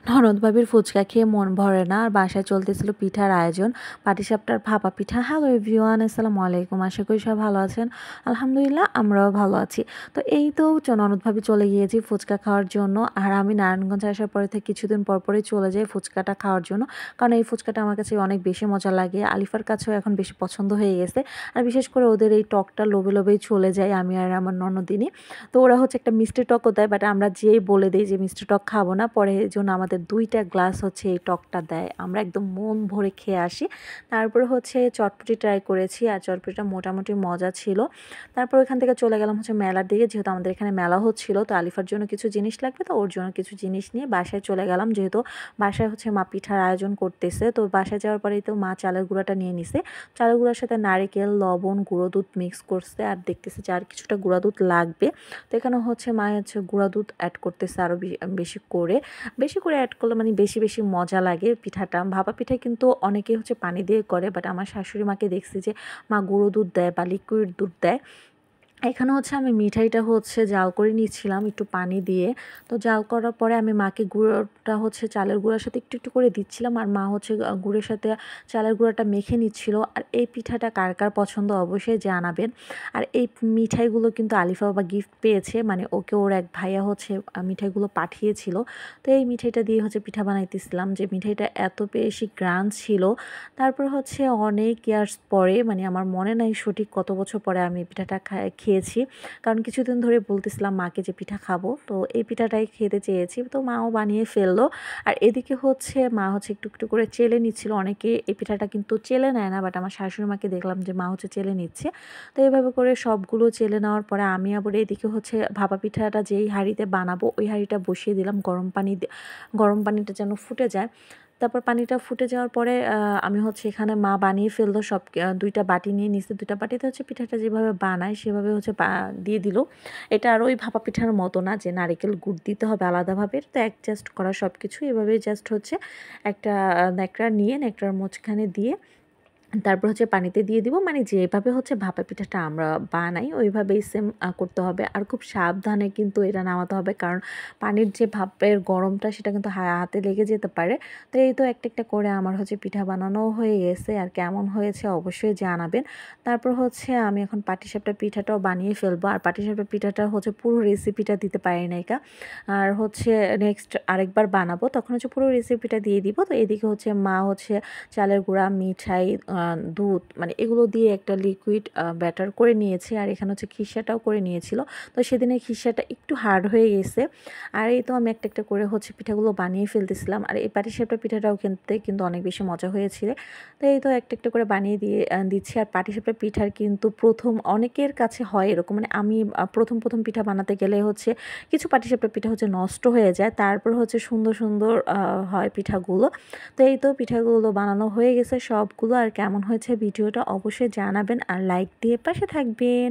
ননদ ভাবির ফুচকা খেয়ে মন ভরে না, আর বাসায় চলতেছিল পিঠার আয়োজন, পাটিসাপটার ভাপা পিঠা। হ্যালো এভরিওয়ান, আসসালামু আলাইকুম। আশা করি সব ভালো আছেন। আলহামদুলিল্লাহ আমরাও ভালো আছি। তো এই তো ননদ ভাবি চলে গিয়েছি ফুচকা খাওয়ার জন্য, আর আমি নারায়ণগঞ্জ আসার পরে থেকে কিছুদিন পর পরই চলে যাই ফুচকাটা খাওয়ার জন্য, কারণ এই ফুচকাটা আমার কাছে অনেক বেশি মজা লাগে। আলিফার কাছেও এখন বেশি পছন্দ হয়ে গেছে, আর বিশেষ করে ওদের এই টকটা লোভে লোভেই চলে যায় আমি আর আমার ননদিনী। তো ওরা হচ্ছে একটা মিষ্টি টকও দেয়, বাট আমরা যেই বলে দিই যে মিষ্টি টক খাবো না, পরে এই জন্য আমাদের 2টা গ্লাস হচ্ছে এই টকটা দেয়, আমরা একদম মন ভরে খেয়ে আসি। তারপরে হচ্ছে চটপটি ট্রাই করেছি, আর চটপটিটা মোটামুটি মজা ছিল। তারপর ওখান থেকে চলে গেলাম হচ্ছে মেলার দিকে, যেহেতু আমাদের এখানে মেলা হচ্ছিল। তো আলিফার জন্য কিছু জিনিস লাগবে, তো ওর জন্য কিছু জিনিস নিয়ে বাসায় চলে গেলাম, যেহেতু বাসায় হচ্ছে মা পিঠার আয়োজন করতেছে। তো বাসায় যাওয়ার পরেই তো মা চালের গুঁড়াটা নিয়ে নিছে, চালের গুঁড়ার সাথে নারিকেল, লবণ, গুঁড়ো দুধ মিক্স করছে, আর দেখতেছে যে আর কিছুটা গুঁড়া দুধ লাগবে। তো এখানে হচ্ছে মা হচ্ছে গুঁড়া দুধ অ্যাড করতেছে আরও বেশি করে। বেশি করে অ্যাড করলে মানে বেশি বেশি মজা লাগে পিঠাটা। ভাপা পিঠা কিন্তু অনেকেই হচ্ছে পানি দিয়ে করে, বাট আমার শাশুড়ি মাকে দেখছি যে মা গুঁড়ো দুধ দেয় বা লিকুইড দুধ দেয়। এখানে হচ্ছে আমি মিঠাইটা হচ্ছে জাল করে নিচ্ছিলাম একটু পানি দিয়ে। তো জাল করার পরে আমি মাকে গুঁড়োটা হচ্ছে চালের গুঁড়ার সাথে একটু একটু করে দিচ্ছিলাম, আর মা হচ্ছে গুড়ের সাথে চালের গুঁড়াটা মেখে নিচ্ছিল। আর এই পিঠাটা কার কার পছন্দ অবশ্যই জানাবেন। আর এই মিঠাইগুলো কিন্তু আলিফা বাবা গিফট পেয়েছে, মানে ওকে ওর এক ভাইয়া হচ্ছে মিঠাইগুলো পাঠিয়েছিল। তো এই মিঠাইটা দিয়ে হচ্ছে পিঠা বানাইতেছিলাম, যে মিঠাইটা এত বেশি গ্রান ছিল। তারপর হচ্ছে অনেক ইয়ার্স পরে, মানে আমার মনে নাই সঠিক কত বছর পরে আমি পিঠাটা খেয়েছি, কারণ কিছুদিন ধরে বলতেছিলাম মাকে যে পিঠা খাবো, তো এই পিঠাটাই খেতে চেয়েছি। তো মাও বানিয়ে ফেললো। আর এদিকে হচ্ছে মা হচ্ছে একটু একটু করে চেলে নিচ্ছিল। অনেকে এই পিঠাটা কিন্তু চেলে নেয় না, বাট আমার শাশুড়ি মাকে দেখলাম যে মা হচ্ছে চেলে নিচ্ছে। তো এইভাবে করে সবগুলো চেলে নেওয়ার পরে আমি আবার এদিকে হচ্ছে ভাপা পিঠাটা যেই হাঁড়িতে বানাবো ওই হাঁড়িটা বসিয়ে দিলাম গরম পানি, গরম পানিটা যেন ফুটে যায়। তারপর পানিটা ফুটে যাওয়ার পরে আমি হচ্ছে এখানে মা বানিয়ে ফেললো সব, 2টা বাটি নিয়ে নিচ্ছে, 2টা বাটিতে হচ্ছে পিঠাটা যেভাবে বানায় সেভাবে হচ্ছে দিয়ে দিল। এটা আর ওই ভাপা পিঠার মতো না যে নারিকেল গুড় দিতে হবে আলাদাভাবে, তো অ্যাডজাস্ট করা সব কিছু এভাবেই জাস্ট হচ্ছে একটা ন্যাকড়া নিয়ে ন্যাকড়ার মাঝখানে দিয়ে তারপর হচ্ছে পানিতে দিয়ে দিব, মানে যেভাবে হচ্ছে ভাপা পিঠাটা আমরা বানাই ওইভাবেই সেম করতে হবে। আর খুব সাবধানে কিন্তু এটা নামাতে হবে, কারণ পানির যে ভাপের গরমটা সেটা কিন্তু হাতে লেগে যেতে পারে। তো এই তো একটা একটা করে আমার হচ্ছে পিঠা বানানো হয়ে গেছে, আর কেমন হয়েছে অবশ্যই জানাবেন। তারপর হচ্ছে আমি এখন পাটিসাপটা পিঠাটাও বানিয়ে ফেলবো, আর পাটিসাপটা পিঠাটা হচ্ছে পুরো রেসিপিটা দিতে পারি নাই কা, আর হচ্ছে নেক্সট আরেকবার বানাবো তখন হচ্ছে পুরো রেসিপিটা দিয়ে দিব। তো এদিকে হচ্ছে মা হচ্ছে চালের গুঁড়া, মিঠাই, দুধ, মানে এগুলো দিয়ে একটা লিকুইড ব্যাটার করে নিয়েছে, আর এখানে হচ্ছে খিসাটাও করে নিয়েছিল। তো সেদিনে খিসাটা একটু হার্ড হয়ে গেছে। আর এই তো আমি একটা একটা করে হচ্ছে পিঠাগুলো বানিয়ে ফেলতেছিলাম, আর এই পাটিসাপটা পিঠাটাও খেতে কিন্তু অনেক বেশি মজা হয়েছিল। তো এই তো একটা একটা করে বানিয়ে দিচ্ছি। আর পাটিসাপটা পিঠার কিন্তু প্রথম অনেকের কাছে হয় এরকম, মানে আমি প্রথম প্রথম পিঠা বানাতে গেলে হচ্ছে কিছু পাটিসাপটা পিঠা হচ্ছে নষ্ট হয়ে যায়, তারপর হচ্ছে সুন্দর সুন্দর হয় পিঠাগুলো। তো এই তো পিঠাগুলো বানানো হয়ে গেছে সবগুলো, আর কেমন হয়েছে ভিডিওটা অবশ্যই জানাবেন, আর লাইক দিয়ে পাশে থাকবেন।